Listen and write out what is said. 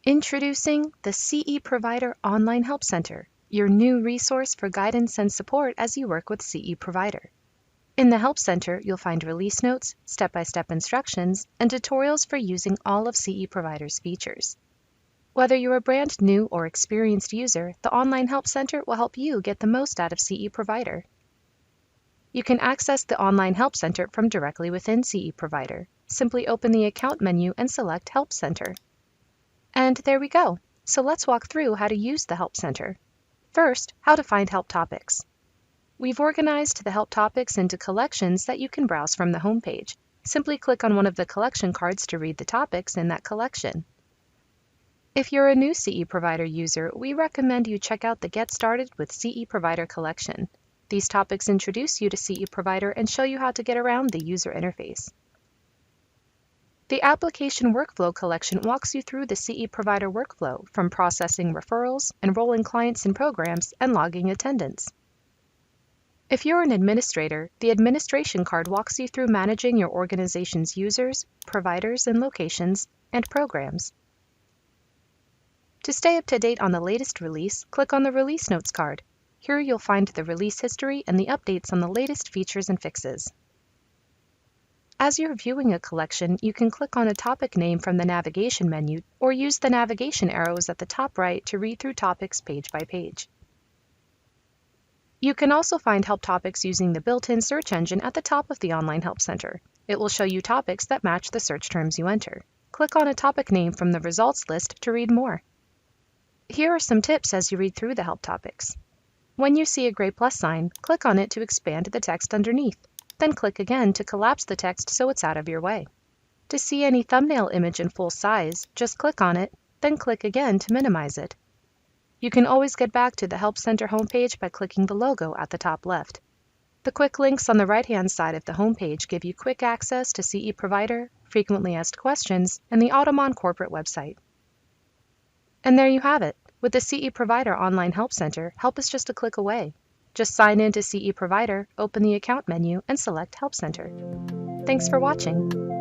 Introducing the CE Provider Online Help Center, your new resource for guidance and support as you work with CE Provider. In the Help Center, you'll find release notes, step-by-step instructions, and tutorials for using all of CE Provider's features. Whether you're a brand new or experienced user, the Online Help Center will help you get the most out of CE Provider. You can access the Online Help Center from directly within CE Provider. Simply open the Account menu and select Help Center. And there we go. So let's walk through how to use the Help Center. First, how to find help topics. We've organized the help topics into collections that you can browse from the home page. Simply click on one of the collection cards to read the topics in that collection. If you're a new CE Provider user, we recommend you check out the Get Started with CE Provider collection. These topics introduce you to CE Provider and show you how to get around the user interface. The Application Workflow collection walks you through the CE Provider workflow, from processing referrals, enrolling clients in programs, and logging attendance. If you're an administrator, the Administration card walks you through managing your organization's users, providers, and locations, and programs. To stay up to date on the latest release, click on the Release Notes card. Here you'll find the release history and the updates on the latest features and fixes. As you're viewing a collection, you can click on a topic name from the navigation menu or use the navigation arrows at the top right to read through topics page by page. You can also find help topics using the built-in search engine at the top of the Online Help Center. It will show you topics that match the search terms you enter. Click on a topic name from the results list to read more. Here are some tips as you read through the help topics. When you see a gray plus sign, click on it to expand the text underneath. Then click again to collapse the text so it's out of your way. To see any thumbnail image in full size, just click on it, then click again to minimize it. You can always get back to the Help Center homepage by clicking the logo at the top left. The quick links on the right-hand side of the homepage give you quick access to CE Provider, frequently asked questions, and the Automon corporate website. And there you have it. With the CE Provider Online Help Center, help is just a click away. Just sign in to CE Provider, open the Account menu, and select Help Center. Thanks for watching.